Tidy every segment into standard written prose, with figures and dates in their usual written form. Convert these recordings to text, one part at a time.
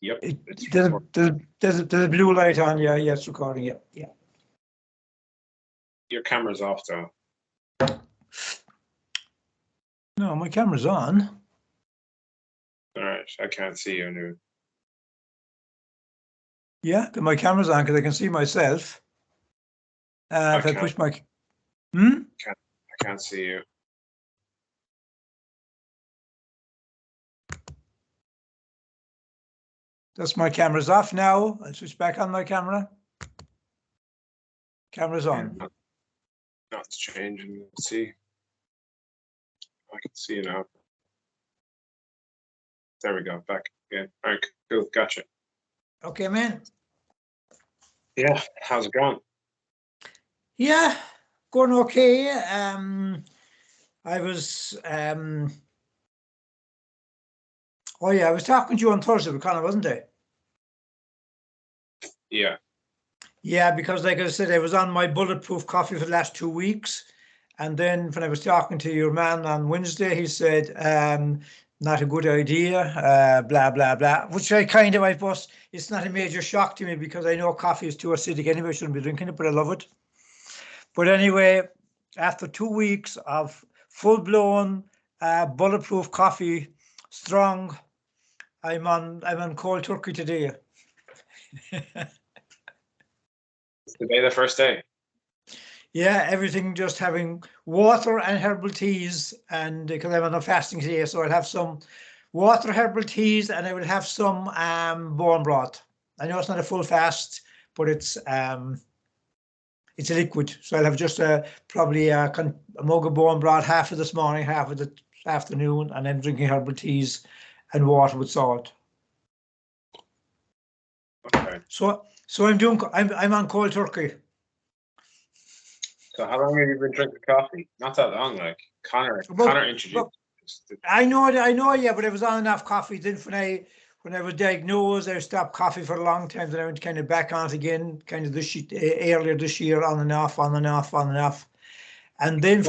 Yep. There's a blue light on. Yeah, it's recording. Yeah. Your camera's off, though. No, my camera's on. All right, I can't see you now. Yeah, my camera's on because I can see myself. If I push my... I can't see you. That's my camera's off now. I'll switch back on my camera. Camera's on. Yeah, it's changing. Let's see. I can see you now. There we go. Back again. All right, cool. Gotcha. Okay, man. Yeah, how's it going? Yeah, going okay. I was oh yeah, I was talking to you on Thursday with Conor, wasn't I? Yeah. Yeah, because like I said, I was on my bulletproof coffee for the last 2 weeks. And then when I was talking to your man on Wednesday, he said, not a good idea, blah, blah, blah, which I suppose it's not a major shock to me because I know coffee is too acidic anyway, I shouldn't be drinking it, but I love it. But anyway, after 2 weeks of full-blown bulletproof coffee, strong, I'm on cold turkey today. Today, the first day. Yeah, everything just having water and herbal teas, and because I'm on a fasting today, so I'll have some water, herbal teas, and I will have some bone broth. I know it's not a full fast, but it's a liquid, so I'll have just probably a mug of bone broth, half of this morning, half of the afternoon, and then drinking herbal teas and water with salt. Okay. So I'm on cold turkey. So how long have you been drinking coffee? Not that long, like Conor introduced. I know, yeah, but I was on and off coffee. Then when I was diagnosed, I stopped coffee for a long time. Then I went kind of back on it again, kind of earlier this year, on and off. And then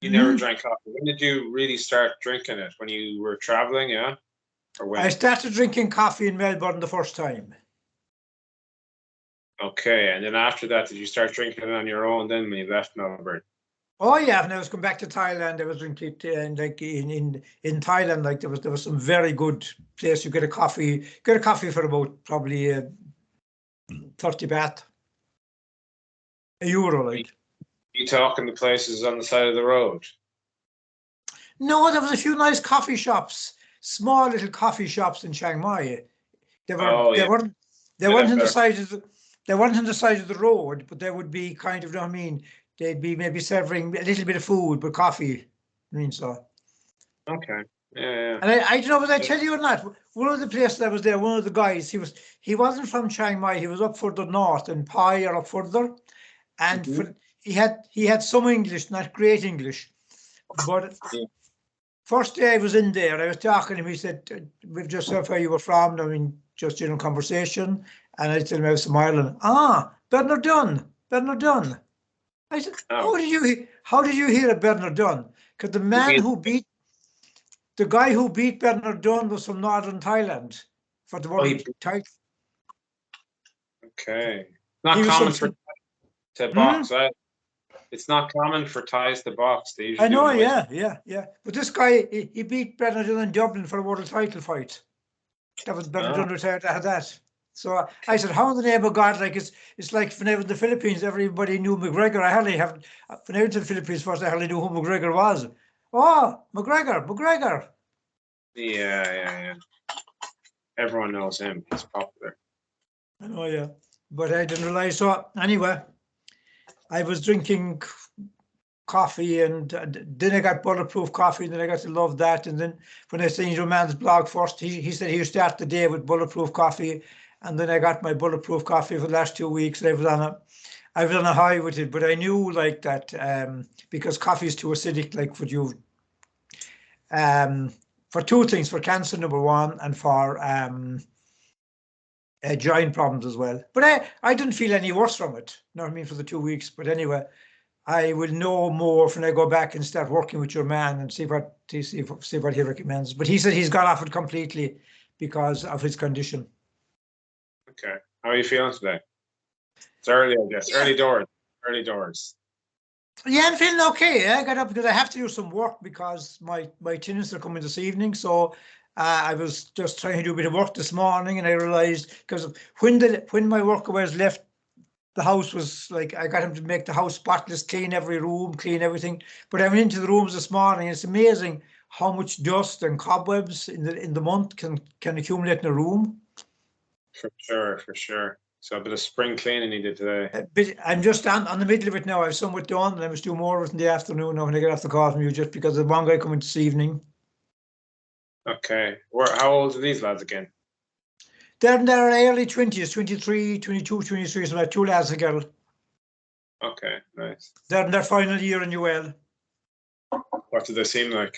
you never drank coffee. When did you really start drinking it? When you were traveling, yeah? Or when? I started drinking coffee in Melbourne the first time. Okay, and then after that, did you start drinking it on your own then when you left Melbourne? Oh yeah, when I was coming back to Thailand, I was drinking and like in Thailand, like there was some very good place. You get a coffee for about probably 30 baht, €1, like. You talking the places on the side of the road? No, there was a few nice coffee shops, small little coffee shops in Chiang Mai. They weren't on the side of the road, but they would be kind of, you know what I mean? They'd be maybe serving a little bit of food, but coffee. I mean, so. Okay. Yeah. And I don't know, was I tell you or not? One of the places I was there, one of the guys, he wasn't from Chiang Mai. He was up further north in Pai or up further, and he had some English, not great English, but. First day I was in there, I was talking to him, he said, we've just heard where you were from, I mean, just in a conversation, and I told him I was from Ireland. Bernard Dunn. I said, how did you hear of Bernard Dunn? Because the guy who beat Bernard Dunn was from Northern Thailand for the world title. Okay. Not common for to box, right? It's not common for Thais to box. They usually I know, yeah. But this guy, he beat Bernard Dunn in Dublin for a world title fight. That was Bernard Dunn retired to have that. So I said, how in the name of God, like it's like when I was in the Philippines, everybody knew McGregor. When I went to the Philippines first, I hardly knew who McGregor was. Oh, McGregor. Yeah. Everyone knows him. He's popular. I know, yeah. But I didn't realize. So anyway, I was drinking coffee, and then I got bulletproof coffee, and then I got to love that. And then when I seen your man's blog first, he said he would start the day with bulletproof coffee, and then I got my bulletproof coffee for the last 2 weeks. And I was on a high with it, but I knew like that because coffee is too acidic, like for you, for two things: for cancer, number one, and for joint problems as well. But I didn't feel any worse from it. You know what I mean, for the 2 weeks. But anyway. I will know more when I go back and start working with your man and see what he recommends. But he said he's got off it completely because of his condition. Okay. How are you feeling today? It's early, I guess. Early doors. Early doors. Yeah, I'm feeling okay. I got up because I have to do some work because my tenants are coming this evening. So I was just trying to do a bit of work this morning, and I realised because when my workers left, the house was like, I got him to make the house spotless, clean every room, clean everything. But I went into the rooms this morning. It's amazing how much dust and cobwebs in the month can accumulate in a room. For sure, for sure. So a bit of spring cleaning you did today. But I'm just on the middle of it now. I've somewhat done, and I must do more of it in the afternoon now when I get off the call from you, just because there's one guy coming this evening. Okay. How old are these lads again? They're in their early 20s, 23, 22, 23, so like 2 lads a girl. Okay, nice. They're in their final year in UL. What did they seem like?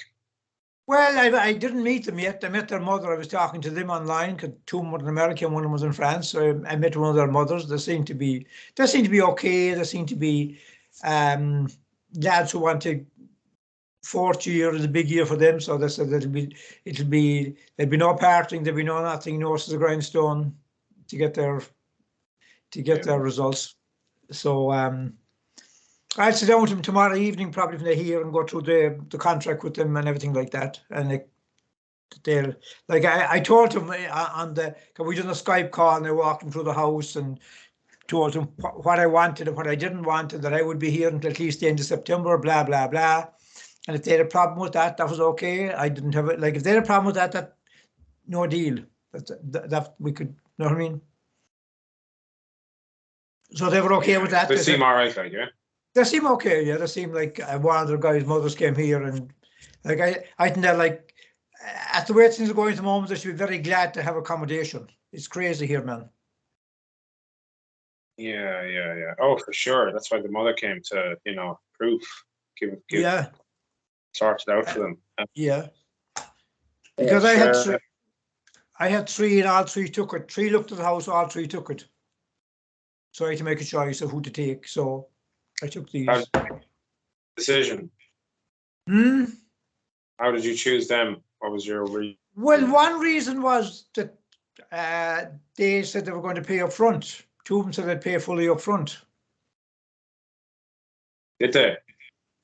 Well, I didn't meet them yet. I met their mother. I was talking to them online because two of them were in America and one of them was in France. So I met one of their mothers. They seem to be okay. They seem to be lads who want to. Fourth year is a big year for them, so they said there'll be no parting, there'll be no nothing, nose to the grindstone to get their results. So I'll sit down with them tomorrow evening, probably when they're here, and go through the contract with them and everything like that. And they're like I told them on we done a Skype call, and I walked them through the house and told them what I wanted and what I didn't want, and that I would be here until at least the end of September, blah blah blah. And if they had a problem with that, that was okay. I didn't have it. Like if they had a problem with that no deal. That we could, you know what I mean? So they were okay with that. They seem all right, like, yeah. They seem okay, yeah. They seem like one of the guys' mothers came here, and like I think they're like at the way things are going at the moment, they should be very glad to have accommodation. It's crazy here, man. Yeah. Oh, for sure. That's why the mother came to, proof. Give Yeah. Sort it out for them. Yeah. Because I had three and all three took it. Three looked at the house, all three took it. So I had to make a choice of who to take. So I took these. Decision. How did you choose them? What was your reason? Well, one reason was that they said they were going to pay up front. Two of them said they'd pay fully up front. Did they?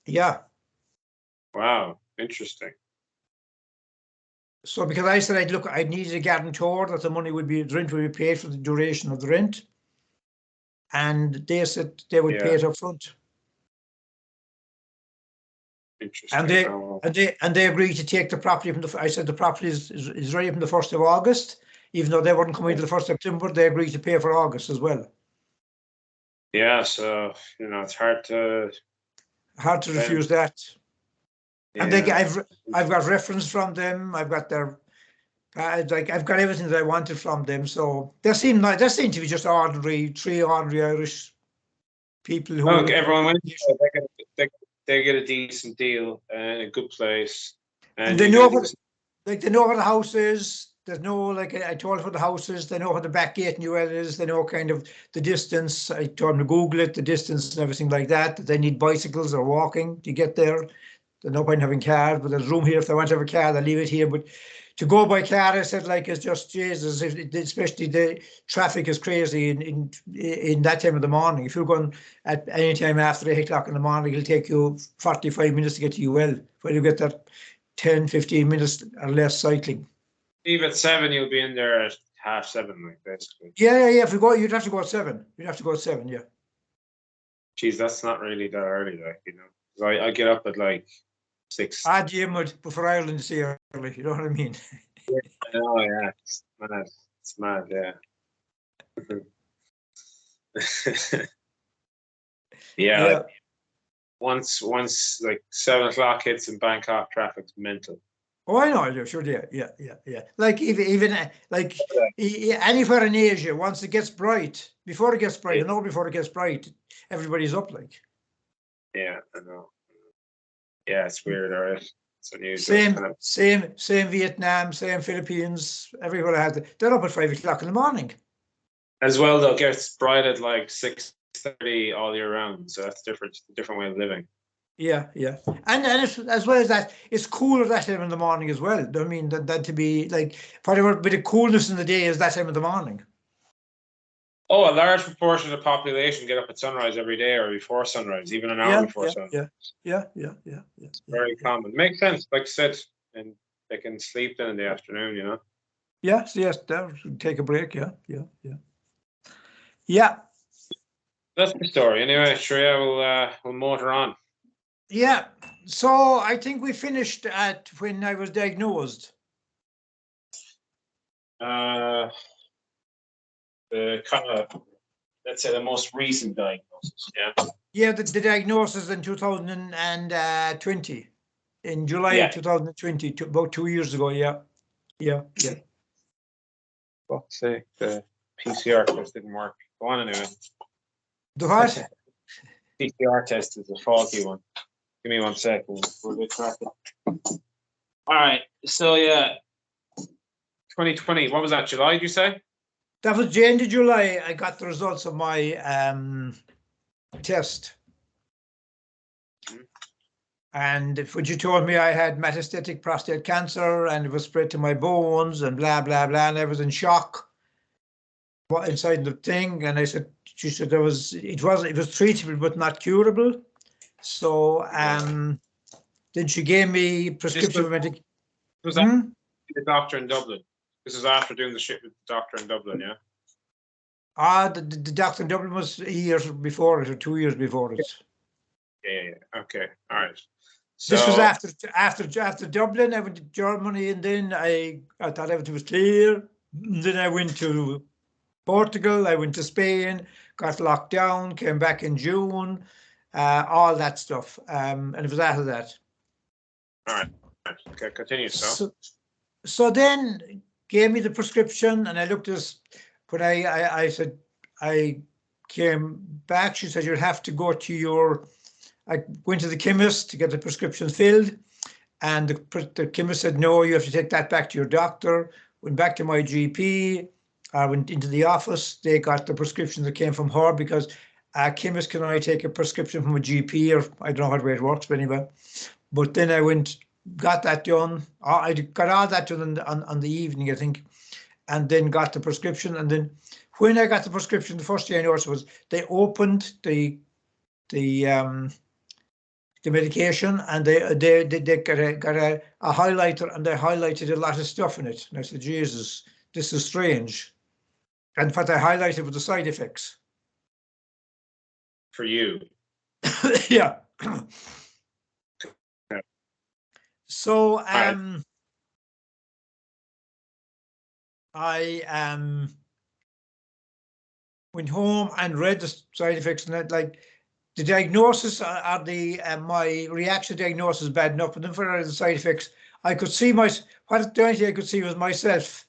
Yeah. Wow, interesting. So because I said I needed a guarantor that the rent would be paid for the duration of the rent, and they said they would pay it up front. Interesting. And they agreed to take the property from I said the property is ready from the 1st of August, even though they weren't coming to the 1st of September. They agreed to pay for August as well. Yeah, so it's hard to refuse that. Yeah. And I've got reference from them. I've got their I've got everything that I wanted from them. So they seem to be just three ordinary Irish people who. Look, everyone went. They get a decent deal and a good place, and they know they know where the house is. There's no I told them where the house is. They know where the back gate in UL is. They know kind of the distance. I told them to Google it, the distance and everything like that. That they need bicycles or walking to get there. There's no point in having cars, but there's room here if they want to have a car. They'll leave it here. But to go by car, I said, it's just Jesus. Especially the traffic is crazy in that time of the morning. If you're going at any time after 8 o'clock in the morning, it'll take you 45 minutes to get to UL. When you get that 10, 15 minutes or less cycling. Even at 7, you'll be in there at 7:30, basically. Yeah. If you go, you'd have to go at 7. You'd have to go at 7, yeah. Geez, that's not really that early, I get up at 6. Jim would, but for Ireland it's early, you know what I mean? I know, yeah. It's mad, yeah. yeah. Once 7 o'clock hits in Bangkok, traffic's mental. Oh, I know, sure, yeah. Even anywhere in Asia, once it gets bright, before it gets bright, everybody's up, Yeah, I know. Yeah, it's weird, all right. It's unusual. Same Vietnam, same Philippines, everywhere they're up at 5 o'clock in the morning. As well, though, it gets bright at 6:30 6:30 all year round, so that's different way of living. Yeah, yeah, and it's, as well as that, it's cooler that time in the morning as well. I mean that to be like whatever bit of coolness in the day is that time of the morning. Oh, a large proportion of the population get up at sunrise every day or before sunrise, even an hour before sunrise. Yeah. It's very common. Makes sense, like I said, and they can sleep then in the afternoon, you know. Yes, take a break. Yeah. That's the story. Anyway, sure, yeah, we'll motor on. Yeah. So I think we finished at when I was diagnosed. The kind of, let's say, the most recent diagnosis. Yeah. Yeah, the diagnosis in 2020, in July 2020, about 2 years ago. Yeah. Fuck's sake, the PCR test didn't work. Go on anyway. The what? PCR test is a faulty one. Give me 1 second. We'll get cracking. All right. So yeah, 2020. What was that? July? Did you say? That was the end of July. I got the results of my test. And when you told me I had metastatic prostate cancer and it was spread to my bones and blah, blah, blah, and I was in shock inside the thing. And I said, she said it was treatable, but not curable. So then she gave me prescription medication. Was that the doctor in Dublin? This is after doing the shit with the doctor in Dublin, yeah? The doctor in Dublin was a year before it or 2 years before it. Yeah. Okay. All right. So, this was after Dublin. I went to Germany, and then I thought everything was clear. Then I went to Portugal. I went to Spain. Got locked down. Came back in June. All that stuff. And it was after that. All right. Okay. Continue. So then gave me the prescription, and I looked at this. When I said I came back, she said you'd have to go to your. I went to the chemist to get the prescription filled, and the chemist said, no, you have to take that back to your doctor. Went back to my GP. I went into the office. They got the prescription that came from her because a chemist can only take a prescription from a GP, or I don't know how the way it works, but anyway. But then I went, got that done. I got all that done on the evening, I think, and then got the prescription. And then when I got the prescription, the first thing I noticed was they opened the medication, and they got a highlighter, and they highlighted a lot of stuff in it. And I said, Jesus, this is strange. And what I highlighted were the side effects. For you? Yeah. So I went home and read the side effects, and like the diagnosis are my reaction diagnosis bad enough, but then for the side effects, I could see the only thing I could see was myself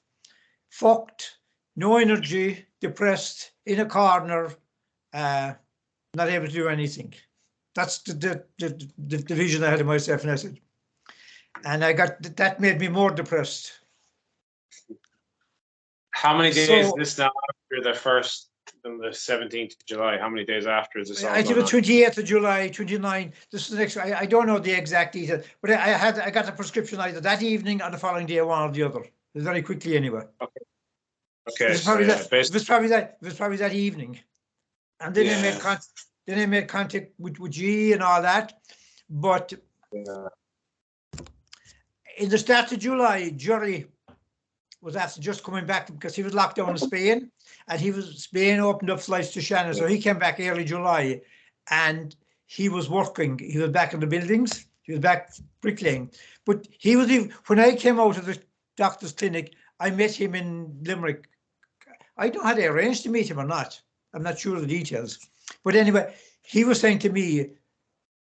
fucked, no energy, depressed, in a corner, not able to do anything. That's the vision I had of myself, and I said, and that made me more depressed. How many days is this now after the 17th of July? How many days after is this all? I did the 28th of July, 29. This is the next. I don't know the exact detail, but I got the prescription either that evening or the following day, one or the other. Very quickly, anyway. Okay. It was probably that evening, and then I made contact with G and all that, but in the start of July, Jerry was after just coming back because he was locked down in Spain, and Spain opened up flights to Shannon, so he came back early July, and he was working. He was back in the buildings. He was back bricklaying, but when I came out of the doctor's clinic, I met him in Limerick. I don't know how they arranged to meet him or not. I'm not sure of the details, but anyway, he was saying to me,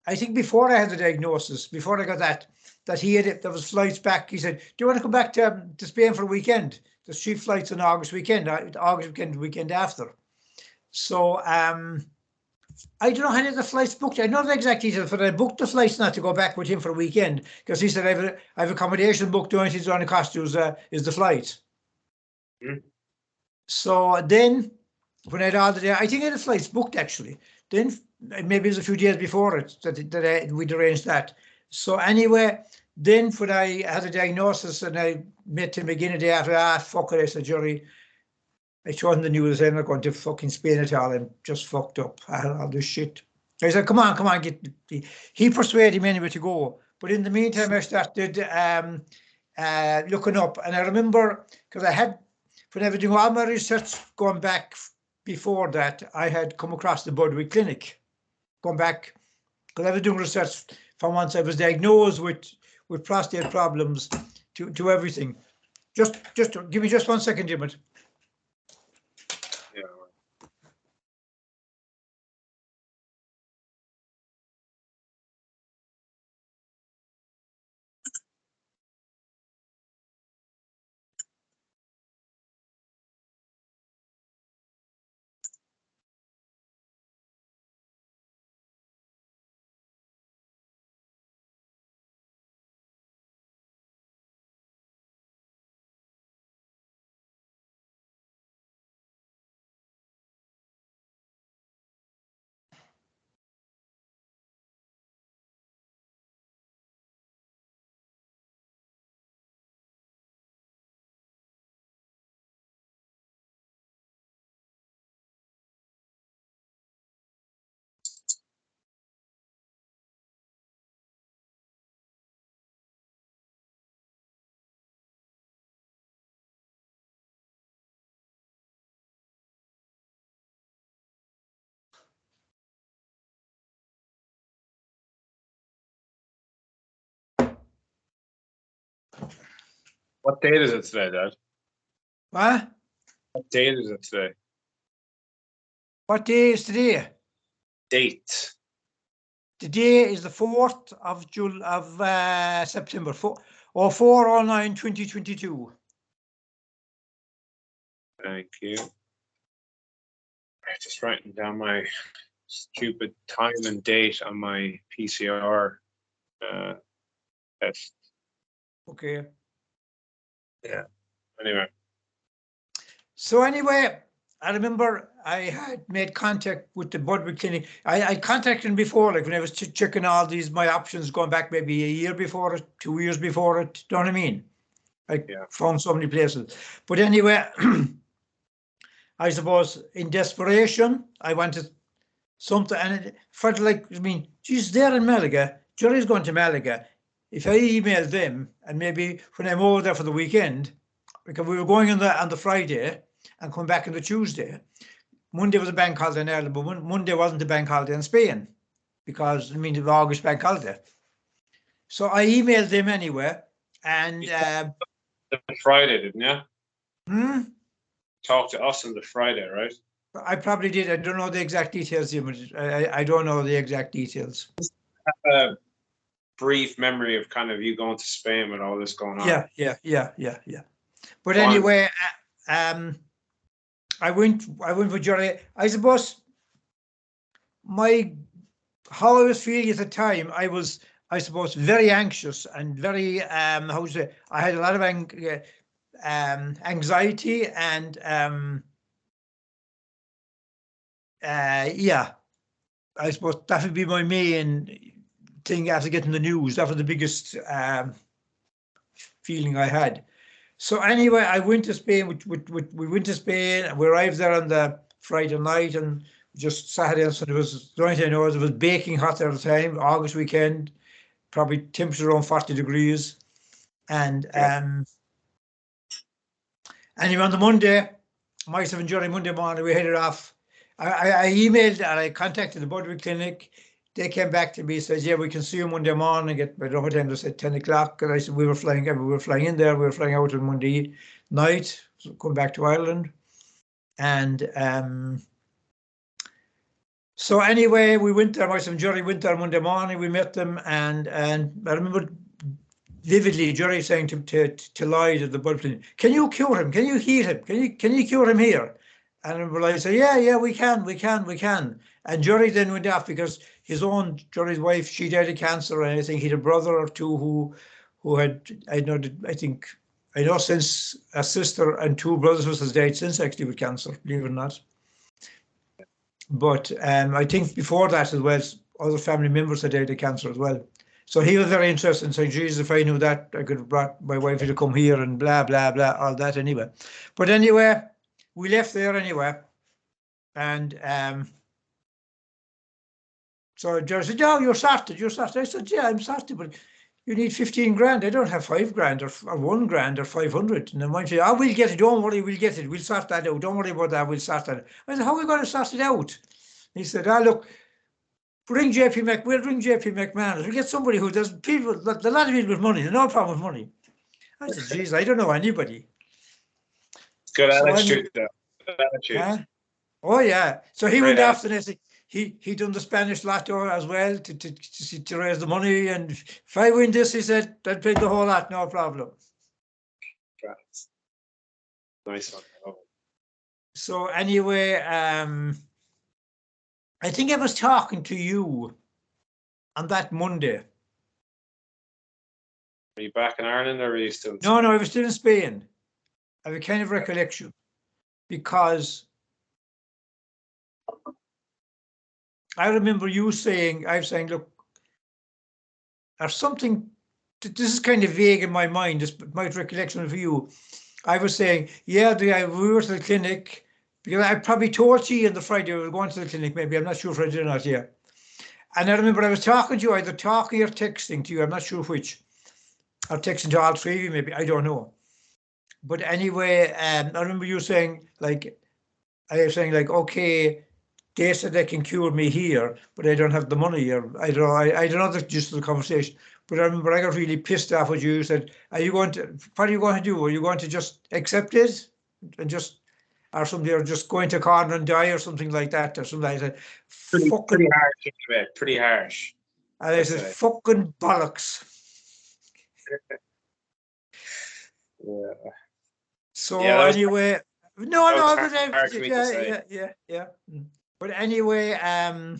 I think before I had the diagnosis, before I got that there was flights back. He said, do you want to come back to Spain for a weekend? There's 3 flights on August weekend, the weekend after. So I don't know how many of the flights booked. I know the exact details, but I booked the flights not to go back with him for a weekend because he said, I have accommodation booked, the only thing that's going to cost you is the flight. So then when I had all the day, I think I had the flights booked actually. Then maybe it was a few days before it that we'd arranged that. So anyway, then when I had a diagnosis and I met him again a day after, fuck it, I said, Jerry, I showed him the news, I'm not going to fucking Spain at all. I'm just fucked up. All this shit. I said, come on, he persuaded me anyway to go. But in the meantime, I started looking up. And I remember, because when I was doing all my research going back before that, I had come across the Budwick Clinic. Going back, because I was doing research from once I was diagnosed with prostate problems to everything. Just give me just 1 second, Jim. Yeah. What date is it today, Dad? What? What date is it today? What day is today? Date. Today is the 4th of September, 4/09/2022. Thank you. Just writing down my stupid time and date on my PCR test. Okay. Yeah. Anyway. So anyway, I remember I had made contact with the Budwick Clinic. I contacted him before, like when I was checking all my options going back maybe a year before it, 2 years before it. Do you know what I mean? I found so many places. But anyway, I suppose in desperation, I wanted something, and it felt like, I mean, geez, they're in Malaga. Jerry's going to Malaga. If I emailed them, and maybe when I'm over there for the weekend, because we were going on the Friday and coming back on the Tuesday. Monday was a bank holiday in Ireland, but Monday wasn't a bank holiday in Spain, because I mean the August bank holiday. So I emailed them anyway, and Friday, didn't you? Hmm? Talk to us on the Friday, right? I probably did. I don't know the exact details, Jim. I don't know the exact details. A brief memory of kind of you going to Spain with all this going on. Yeah. But anyway, I went with Jerry. I suppose how I was feeling at the time, I was, I suppose, very anxious and very how to say, I had a lot of anxiety and yeah, I suppose that would be my main thing after getting the news. That was the biggest feeling I had. So anyway, I went to Spain. We went to Spain. We arrived there on the Friday night, and just Saturday and Sunday was, the only thing I know is it was baking hot there at the time, August weekend, probably temperature around 40 degrees. And anyway, on the Monday, myself and Jerry, Monday morning, we headed off. I emailed and I contacted the Budwick Clinic. They came back to me and said, yeah, we can see you Monday morning at, I don't know what time they said, 10 o'clock. And I said, we were flying in there, we were flying out on Monday night, so come back to Ireland. And so anyway, we went there, myself and Jerry went there Monday morning, we met them, and I remember vividly Jerry saying to Lloyd at the Budwick Clinic, can you cure him? Can you heal him? Can you cure him here? And I said, yeah, we can. And Jerry then went off because Jerry's wife, she died of cancer, and I think he had a brother or two who had, I know since a sister and two brothers has died since actually with cancer, believe it or not. But I think before that as well, other family members had died of cancer as well. So he was very interested and saying, Jesus, if I knew that, I could have brought my wife to come here and blah, blah, blah, all that anyway. But anyway, we left there anyway. And so Jerry said, "Oh, you're sorted, you're sorted." I said, "Yeah, I'm sorted, but you need 15 grand. I don't have 5 grand or 1 grand or 500. And then one said, "Oh, we'll get it. Don't worry, we'll get it. We'll sort that out. Don't worry about that. We'll sort that out." I said, "How are we going to sort it out?" He said, "Ah, look, we'll ring JP McManus. We'll get somebody who does people, a lot of people with money, no problem with money." I said, "Geez, I don't know anybody." Good So attitude, though. Good attitude. Huh? Oh yeah. So he Great went after this. He done the Spanish lotto as well to raise the money. And if I win this, he said, I'd pay the whole lot, no problem. Nice one. Oh. So anyway, I think I was talking to you on that Monday. Are you back in Ireland or are you still? No, I was still in Spain. I have a kind of recollection because I remember you saying, I was saying, look, there's something, this is kind of vague in my mind, this my recollection for you. I was saying, yeah, we were to the clinic, because I probably told you on the Friday we were going to the clinic, maybe, I'm not sure if I did or not, yeah. And I remember I was talking to you, either talking or texting to you, I'm not sure which, or texting to all three of you, maybe, I don't know. But anyway, I remember you saying, like, I was saying, like, okay, they said they can cure me here, but I don't have the money, or I don't know, I don't know the gist of the conversation. But I remember I got really pissed off with you. Said, "Are you going to? What are you going to do? Are you going to just accept it and just, or something, or just going to corner and die, or something like that, or something like that?" Pretty harsh, pretty harsh. And I said, "Fucking bollocks." Yeah. So yeah, anyway, no, but yeah. But anyway, I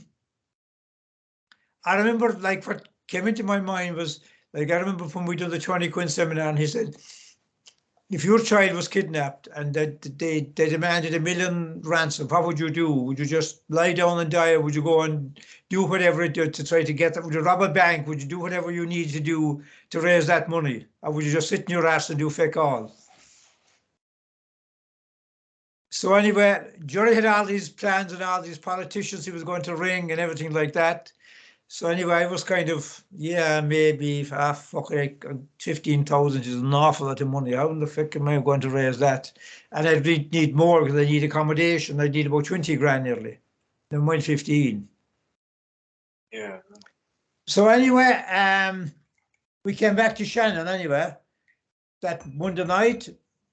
remember, like, what came into my mind was, like, I remember when we did the 20 Quinn seminar, and he said, if your child was kidnapped and that they demanded $1 million ransom, what would you do? Would you just lie down and die, or would you go and do whatever it did to try to get that? Would you rob a bank? Would you do whatever you need to do to raise that money? Or would you just sit in your ass and do fuck all? So anyway, Jerry had all these plans and all these politicians he was going to ring and everything like that. So anyway, I was kind of, yeah, maybe, fuck it, 15,000 is an awful lot of money. How in the fuck am I going to raise that? And I'd need more because I need accommodation. I need about 20 grand nearly. Never mind 15. Yeah. So anyway, we came back to Shannon anyway, that Monday night,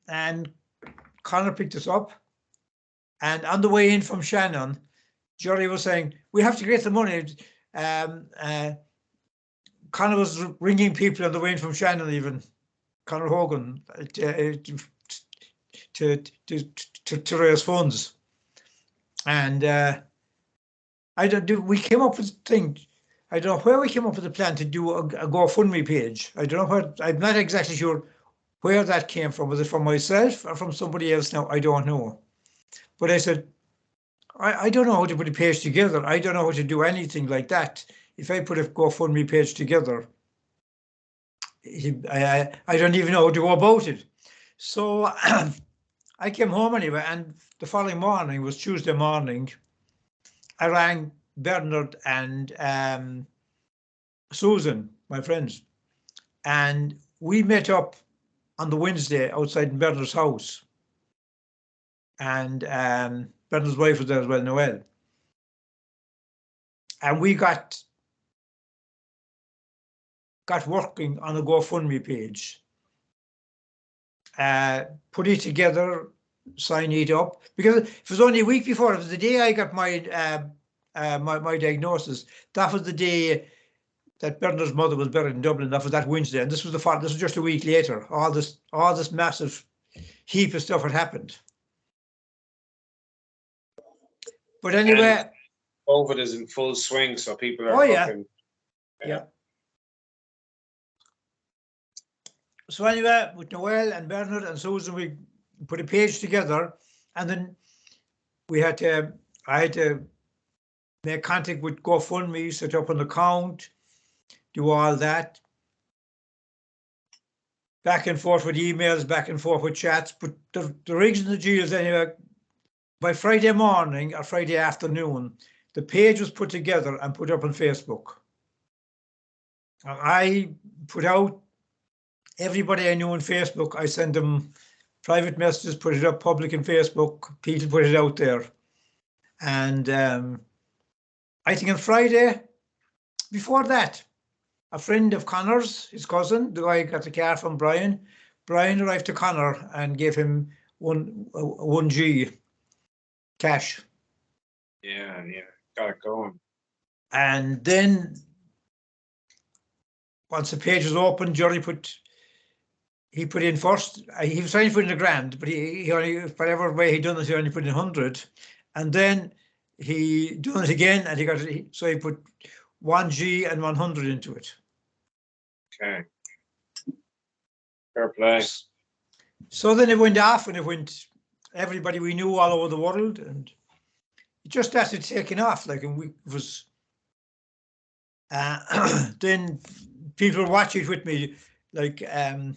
and Connor picked us up. And on the way in from Shannon, Jerry was saying, we have to get the money. Connor was ringing people on the way in from Shannon, even Connor Hogan, to raise funds. And we came up with a thing. I don't know where we came up with a plan to do a GoFundMe page. I don't know what, I'm not exactly sure where that came from. Was it from myself or from somebody else now? I don't know. But I said, I don't know how to put a page together. I don't know how to do anything like that. If I put a GoFundMe page together, I don't even know how to go about it. So I came home anyway, and the following morning was Tuesday morning. I rang Bernard and Susan, my friends, and we met up on the Wednesday outside Bernard's house. And Bernard's wife was there as well, Noelle. And we got working on a GoFundMe page. Put it together, sign it up, because it was only a week before. It was the day I got my my diagnosis. That was the day that Bernard's mother was buried in Dublin. That was that Wednesday, and this was this was just a week later. All this massive heap of stuff had happened. But anyway, and COVID is in full swing, so people are. Oh yeah. So anyway, with Noelle and Bernard and Susan, we put a page together, and then we had to. I had to make contact with GoFundMe, set up an account, do all that. Back and forth with emails, back and forth with chats, but the rigs and the gears anyway, by Friday morning or Friday afternoon, the page was put together and put up on Facebook. And I put out everybody I knew on Facebook, I sent them private messages, put it up public in Facebook, people put it out there. And I think on Friday, before that, a friend of Connor's, his cousin, the guy got the car from Brian arrived to Connor and gave him 1G cash. Yeah, got it going. And then once the page was open, Johnny put in first. He was trying to put in $1,000, but he only, whatever way he done it, he only put in 100. And then he done it again, and he put 1G and 100 into it. Okay. Fair play. So then it went off, and it went everybody we knew all over the world, and it just started taking off. Like, and it was then people watch it with me, like on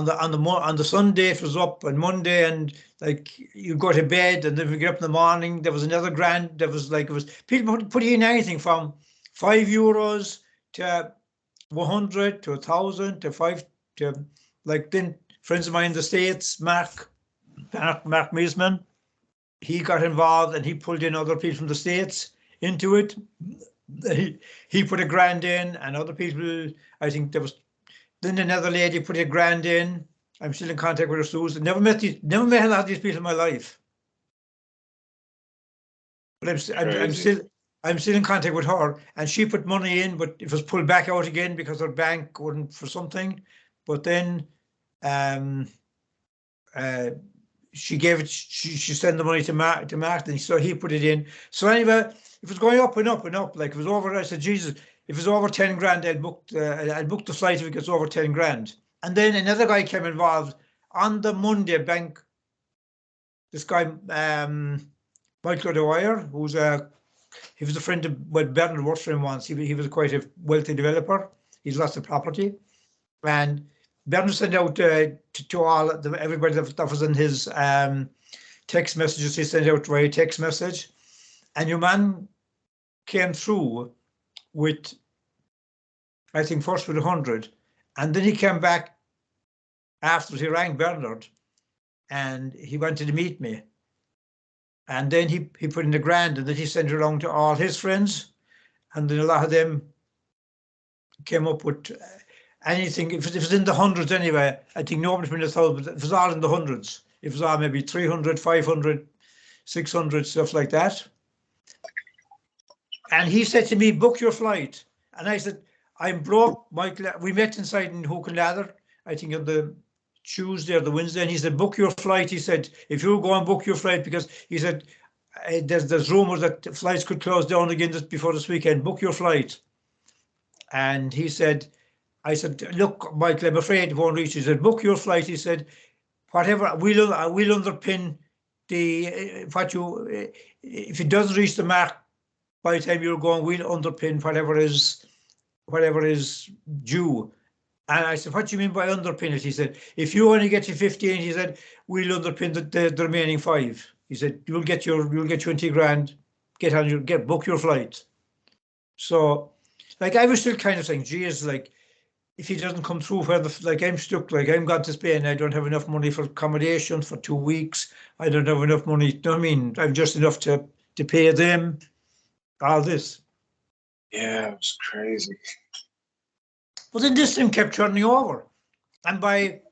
the Sunday it was up, and Monday, and like you go to bed and then we get up in the morning, there was another grand. There was like, it was people put in anything from €5 to 100 to 1,000 to 5 to, like, then friends of mine in the States, Mark Meisman, he got involved and he pulled in other people from the States into it. He put $1,000 in, and other people, I think there was, then another lady put $1,000 in. I'm still in contact with her, Susan. Never met a lot of these people in my life, but I'm still in contact with her, and she put money in, but it was pulled back out again because her bank wouldn't for something. But then she gave it. She sent the money to Martin, so he put it in. So anyway, it was going up and up and up. Like, it was over. I said, Jesus, if it was over 10 grand, I'd book the flight if it gets over 10 grand. And then another guy came involved on the Monday bank. This guy, Michael O'Dwyer, he was a friend of Bernard worked for him once. He was quite a wealthy developer. He's lots of property, and Bernard sent out to all everybody that was in his text messages. He sent out via text message, and your man came through with, I think, first with 100, and then he came back after. He rang Bernard, and he wanted to meet me. And then he put in $1,000, and then he sent it along to all his friends, and then a lot of them came up with anything. If it was in the hundreds anyway, I think nobody's been 1,000, but it was all in the hundreds. It was all maybe 300, 500, 600, stuff like that. And he said to me, book your flight. And I said, I'm broke, Michael. We met inside in Hook and Lather, I think on the Tuesday or the Wednesday, and he said, book your flight. He said, if you go and book your flight, because he said, there's rumors that flights could close down again just before this weekend, book your flight. And he said, I said, look, Michael, I'm afraid it won't reach. He said, book your flight. He said, whatever, we'll underpin if it doesn't reach the mark by the time you're going, we'll underpin whatever is due. And I said, what do you mean by underpin it? He said, if you only get to 15, he said, we'll underpin the remaining 5. He said, you'll get 20 grand, book your flight. So, like, I was still kind of saying, geez, like, if he doesn't come through, like, I'm stuck, like, I'm gone to Spain, I don't have enough money for accommodation for 2 weeks. I don't have enough money. You know what I mean? I'm just enough to pay them, all this. Yeah, it was crazy. But then this thing kept turning over. And by,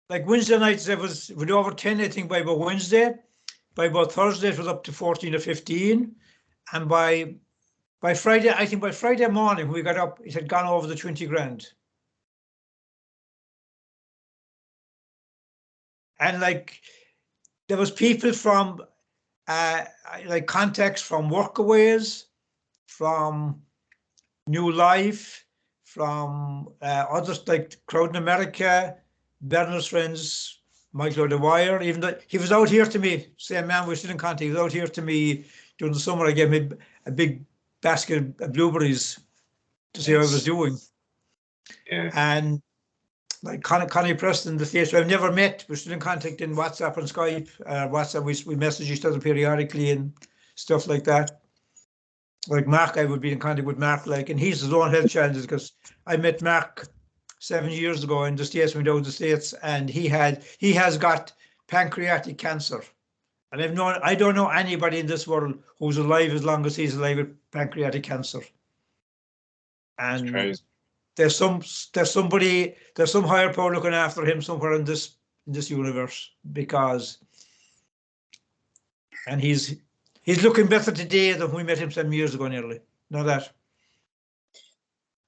like, Wednesday nights, it was over 10, I think, by about Wednesday. By about Thursday, it was up to 14 or 15. And by Friday, I think by Friday morning, when we got up, it had gone over the 20 grand. And, like, there was people from, like, contacts from Workaways, from New Life, from others like Crowd in America, Bernard's friends, Michael O'Dwyer, even though he was out here to me, same man, we're still in contact, he was out here to me during the summer. I gave him a big basket of blueberries to see how I was doing. Yeah. And like Connie Preston, the States, I've never met, we're still in contact in WhatsApp and Skype. WhatsApp, we message each other periodically and stuff like that. Like Mark, I would be in contact with Mark, like, and he's his own health challenges, because I met Mark 7 years ago in the States, when we went to the States, and he has got pancreatic cancer. And I don't know anybody in this world who's alive as long as he's alive with pancreatic cancer. And there's some higher power looking after him somewhere in this universe, because, and he's looking better today than we met him 7 years ago nearly. Know that?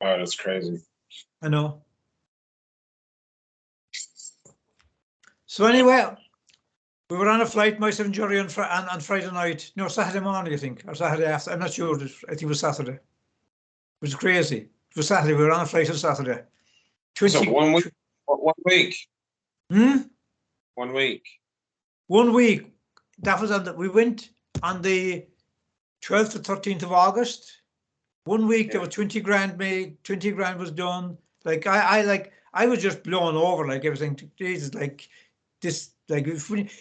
Oh, that's crazy. I know. So anyway, we were on a flight, myself and Jerry, on Friday night. No, Saturday morning, I think, or Saturday after. I'm not sure. I think it was Saturday. It was crazy. It was Saturday. We were on a flight on Saturday. So 1 week. 1 week. 1 week. 1 week. That was we went on the 12th to 13th of August. 1 week, yeah. There was 20 grand made. 20 grand was done. Like I was just blown over. Like everything. Jesus, like this. Like it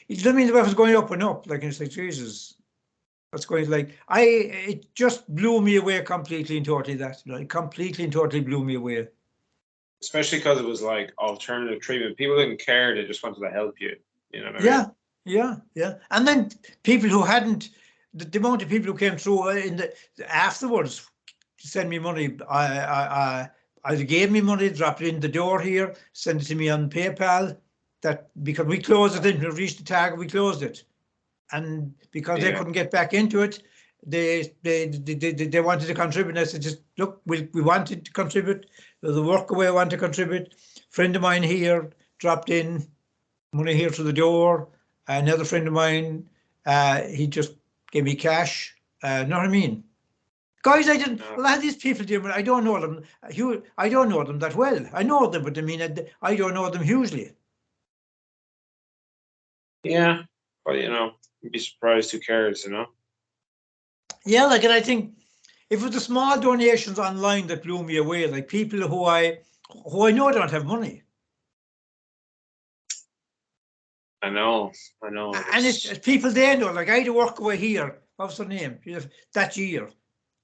doesn't mean the weapons going up and up. Like it's like Jesus. That's going like it just blew me away completely and totally. That like completely and totally blew me away. Especially because it was like alternative treatment. People didn't care; they just wanted to help you. You know what I mean? Yeah. And then people who hadn't, the amount of people who came through afterwards send me money. I either gave me money, dropped it in the door here, send it to me on PayPal. That because we closed it, didn't reach the target, we closed it. And because they couldn't get back into it, they wanted to contribute. And I said, just look, we wanted to contribute. There's a workaway I want to contribute. Friend of mine here dropped in money here to the door. Another friend of mine, he just gave me cash. Know what I mean? Guys, I didn't. A lot of these people do, but I don't know them. I don't know them that well. I know them, but I mean, I don't know them hugely. Yeah, but you know, you'd be surprised who cares, you know? Yeah, like, and I think if it was the small donations online that blew me away, like people who I know don't have money. I know. And it's people they know, like I had a workaway here, what's her name? That year.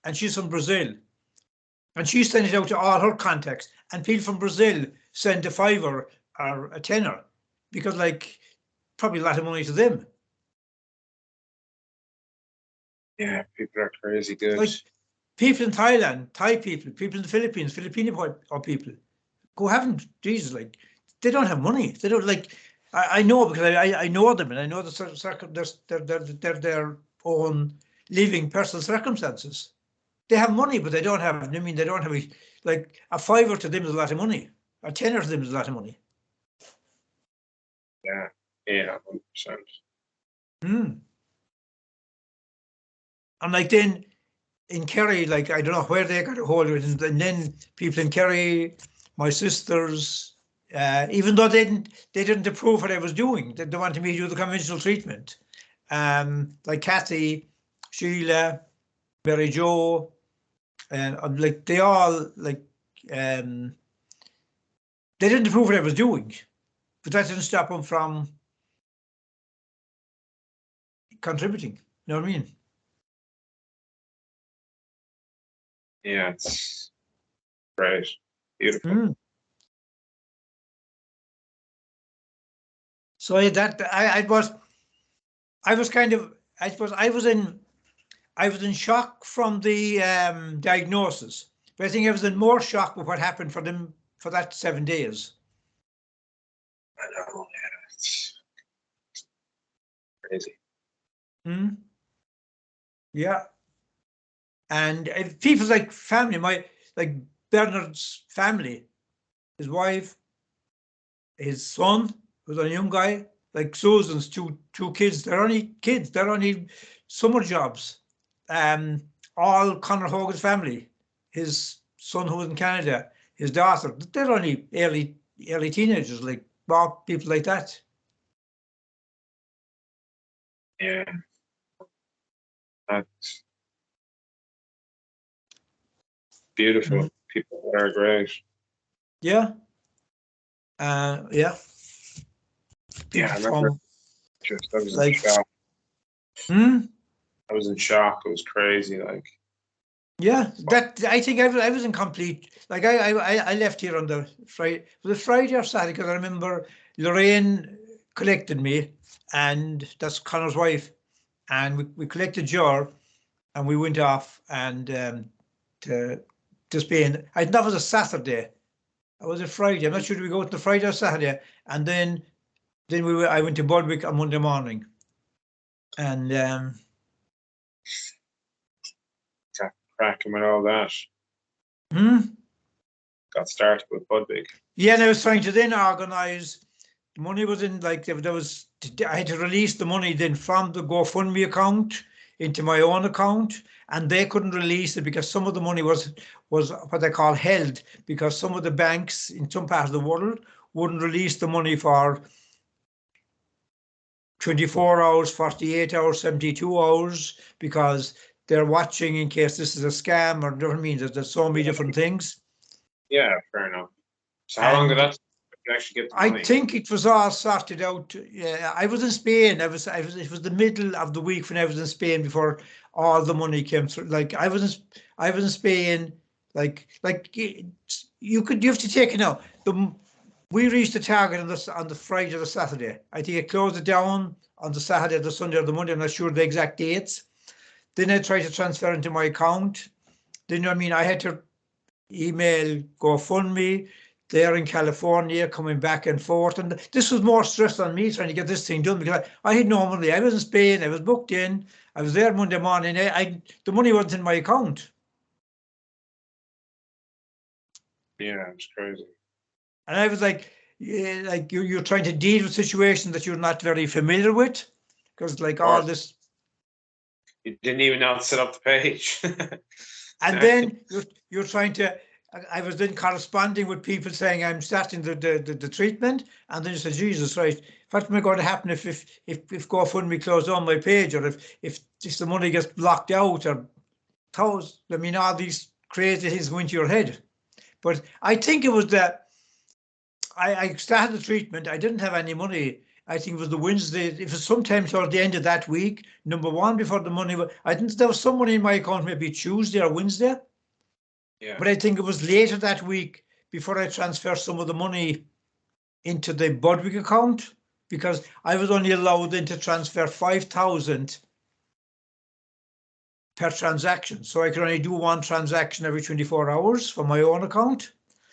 And she's from Brazil. And she sent it out to all her contacts. And people from Brazil send a $5 or a $10, because like probably a lot of money to them. Yeah, people are crazy good. Like people in Thailand, Thai people in the Philippines, Filipino people who haven't, Jesus, like they don't have money. They don't like. I know because I know them, and I know their own living personal circumstances. They have money, but they don't have. I mean, they don't have like a $5 to them is a lot of money. A $10 to them is a lot of money. Yeah, 100%. And like then in Kerry, like I don't know where they got a hold of it, and then people in Kerry, my sisters, even though they didn't approve what I was doing, they wanted me to do the conventional treatment. Like Kathy, Sheila, Mary Jo, and like they all like they didn't approve what I was doing, but that didn't stop them from contributing. You know what I mean? Yeah, it's great, beautiful. So I was kind of, I suppose I was in shock from the diagnosis, but I think I was in more shock with what happened for them for that 7 days. I know, yeah, it's crazy. Yeah. And people like family, like Bernard's family, his wife, his son, who's a young guy, like Susan's two kids. They're only kids. They're only summer jobs. All Conor Hogan's family, his son who was in Canada, his daughter, they're only early teenagers, like Bob, people like that. Yeah. That's beautiful. People that are great. Yeah. Yeah. Yeah, People I remember from I was in like, shock. hmm? I was in shock. It was crazy. Like, Yeah, that I think I was in complete, like I left here on the Friday, was it Friday or Saturday? Because I remember Lorraine collected me, and that's Connor's wife, and we collected Jar, and we went off and to Spain. I think that was a Saturday. Or was it Friday? I'm not sure. Did we go to Friday or Saturday? And then I went to Budwick on Monday morning, and cracking with all that. hmm? Got started with Budbig. Yeah, and I was trying to then organise. Money was in, like, there was, I had to release the money then from the GoFundMe account into my own account, and they couldn't release it because some of the money was what they call held, because some of the banks in some parts of the world wouldn't release the money for 24 hours, 48 hours, 72 hours, because they're watching in case this is a scam, or, you know what I mean? There's so many different things. Yeah, fair enough. So how long did And that you actually get the I money? think it was all sorted out. Yeah, I was in Spain. It was the middle of the week when I was in Spain before all the money came through. Like I was in Spain. You have to take it now. We reached the target on the Friday or the Saturday. I think it closed it down on the Saturday, the Sunday, or the Monday. I'm not sure the exact dates. Then I tried to transfer into my account. Then, you know what I mean, I had to email GoFundMe. They're in California, coming back and forth, and this was more stress on me trying to get this thing done, because I had no money. I was in Spain. I was booked in. I was there Monday morning. The money wasn't in my account, Yeah, it's crazy. and I was like, yeah, like you're trying to deal with situations that you're not very familiar with, because like all this, You didn't even know how to set up the page. and then you're trying to. I was then corresponding with people saying I'm starting the treatment, and then you said, Jesus, right, what's going to happen if GoFundMe closed on my page, or if the money gets blocked out, or thousands, I mean, all these crazy things go into your head. But I think it was that I started the treatment. I didn't have any money. I think it was the Wednesday. It was sometime towards the end of that week. Number one, before the money. I think there was some money in my account, maybe Tuesday or Wednesday. Yeah. But I think it was later that week before I transferred some of the money into the Budwick account, because I was only allowed then to transfer 5,000 per transaction. So I could only do one transaction every 24 hours for my own account.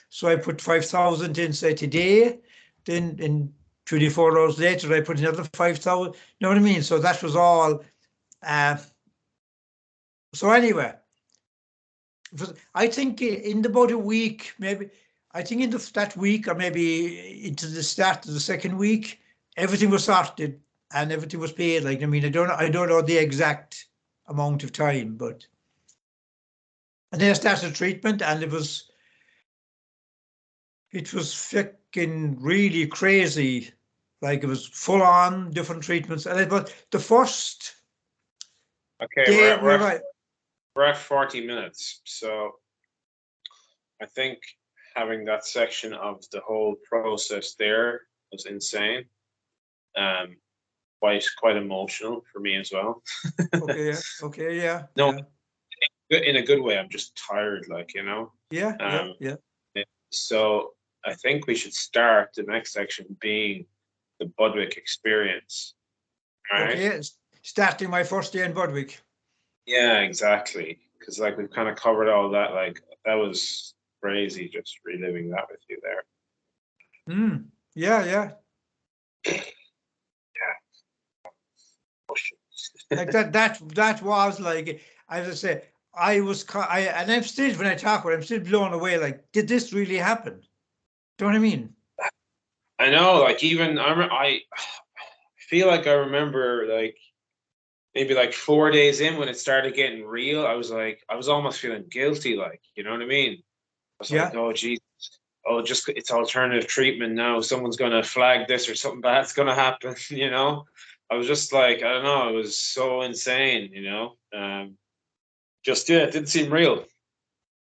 So I put 5,000 in, say, today, then in 24 hours later, I put another 5,000. You know what I mean? So that was all. So anyway, I think in about a week, maybe, I think in that week, or maybe into the start of the second week, everything was sorted and everything was paid. Like, I mean, I don't know the exact amount of time, but, and then I started treatment, and it was fucking really crazy. Like, it was full on different treatments, but the first Okay, day we're at 40 minutes. So I think having that section of the whole process there was insane. Quite emotional for me as well. Okay, yeah. No, in a good way. I'm just tired, like, you know. Yeah. So I think we should start the next section being the Budwick experience. Right? Okay, starting my first day in Budwick. Yeah, exactly. Because like we've kind of covered all that. Like that was crazy, just reliving that with you there. Yeah. Like that was like, as I say, and I'm still, when I talk about it, I'm still blown away. Like, did this really happen? Do you know what I mean? I know, like even I feel like I remember like maybe like 4 days in when it started getting real, I was almost feeling guilty, like, you know what I mean? I was like, oh geez, just it's alternative treatment now. Someone's gonna flag this or something bad's gonna happen, you know? I was just like, I don't know, it was so insane, you know. Just yeah, it didn't seem real.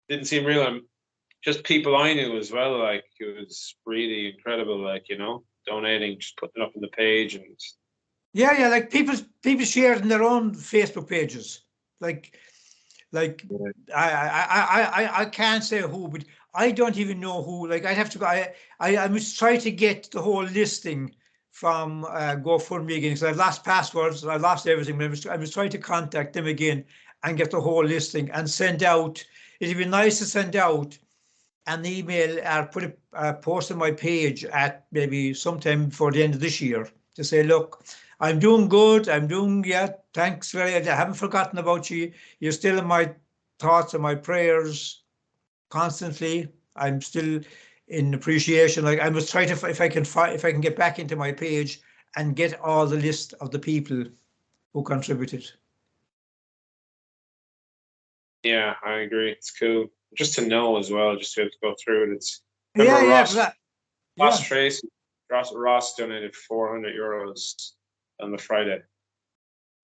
Didn't seem real. And just people I knew as well. Like it was really incredible. Like you know, donating, just putting it up on the page, and Yeah, like people shared in their own Facebook pages. Like like yeah, I can't say who, but I don't even know who. Like I'd have to go. I must try to get the whole listing from GoFundMe again because I've lost passwords. I've lost everything. But I must try to contact them again and get the whole listing and send out. It'd be nice to send out an email or put a post on my page at maybe sometime before the end of this year to say, look, I'm doing good. I'm doing, yeah, thanks very much. I haven't forgotten about you. You're still in my thoughts and my prayers constantly. I'm still in appreciation. Like I must try to, if I can get back into my page and get all the list of the people who contributed. yeah, I agree. It's cool just to know as well. Just to have to go through it. It's Yeah, remember yeah, for that. Ross Yeah, Tracy. Ross donated €400 on the Friday,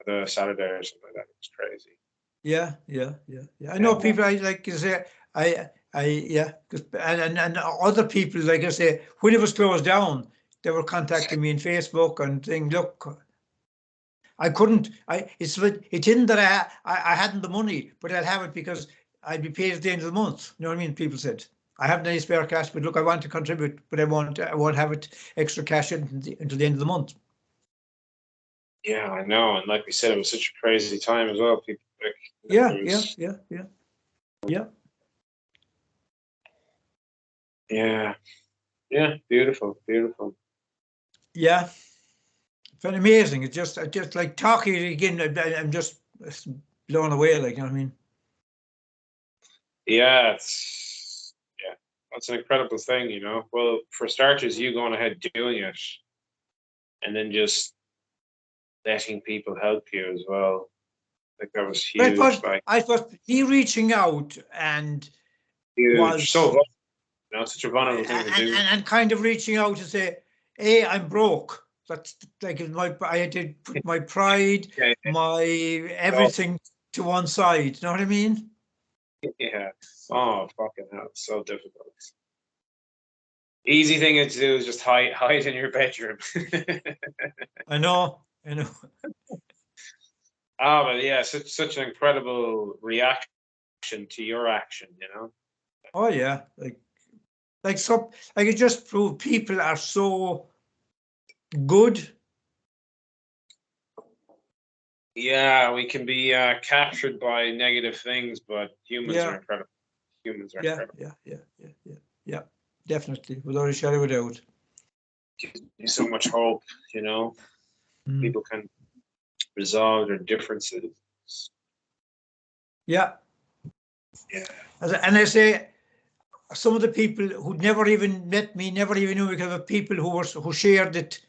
the Saturday or something like that. It's crazy. yeah, yeah, yeah, yeah. I know Yeah. people. I like you say. Yeah, and other people, like I say, when it was closed down, they were contacting me on Facebook and saying, "Look, I couldn't. It isn't that I hadn't the money, but I'd have it because I'd be paid at the end of the month." You know what I mean? People said, "I haven't any spare cash, but look, I want to contribute, but I won't have it extra cash until the end of the month." Yeah, I know. And like we said, it was such a crazy time as well. People like Yeah, there yeah, was yeah, yeah, yeah, yeah, yeah, beautiful, beautiful. yeah. It's amazing. It's just like talking again. I'm just blown away. Like, you know what I mean? Yeah, that's an incredible thing, you know. Well, for starters, you going ahead doing it and then just letting people help you as well. Like that was But huge, like I thought he reaching out and huge. So, was you know, such a vulnerable thing to do. and kind of reaching out to say, "Hey, I'm broke." That's like I had to put my pride, Yeah, my so, everything to one side. You know what I mean? yeah. Oh, fucking hell, it's so difficult. Easy thing to do is just hide in your bedroom. I know. I know. Ah, but yeah, such an incredible reaction to your action, you know. Oh yeah, like it just proved people are so good. Yeah, we can be captured by negative things, but humans are Yeah. incredible. Humans are Yeah, incredible. yeah, yeah, yeah, yeah, yeah, definitely, without a shadow of a doubt. Gives you so much hope, you know. Mm. People can resolve their differences. Yeah, Yeah, and I say some of the people who never even met me, never even knew me, because of people who shared it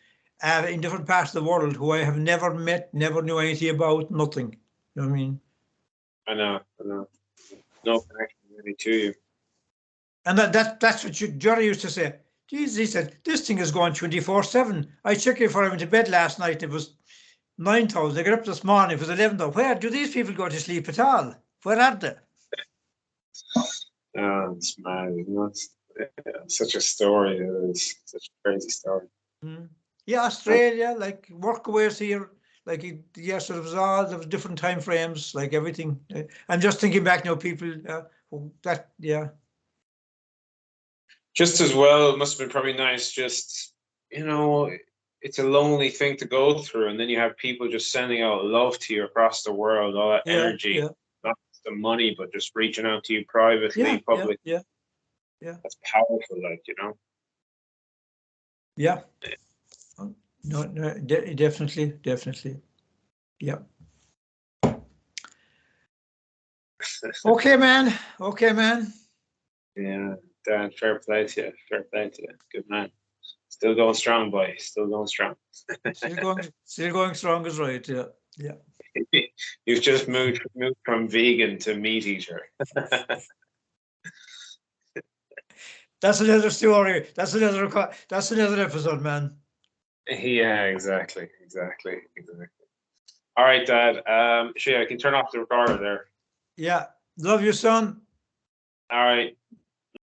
in different parts of the world, who I have never met, never knew anything about, nothing. You know what I mean? I know, I know. No connection really to you. And that's what Jerry used to say. Jesus, he said, this thing is going 24/7. I checked it before I went to bed last night. It was 9,000. I got up this morning. It was 11,000. Where do these people go to sleep at all? Where are they? It's mad, isn't it? Yeah, such a story. It is such a crazy story. Mm. Yeah, Australia, like workaways here, like yes, there was different time frames, like everything. I'm just thinking back now, people that yeah, Just as well, it must have been probably nice. Just you know, it's a lonely thing to go through, and then you have people just sending out love to you across the world, all that yeah, energy, yeah, not just the money, but just reaching out to you yeah, privately, yeah, public. yeah, yeah, That's powerful, like you know. yeah. No, no, definitely, definitely. Yeah. Okay, man. Okay, man. Yeah, Dan, fair play to you. Fair play to you. Good man. Still going strong, boy. Still going strong. Still going strong is right. Yeah, yeah. You've just moved from vegan to meat eater. That's another story. That's another episode, man. Yeah, exactly. All right, Dad. Sure, I can turn off the recorder there. Yeah. Love you, son. All right.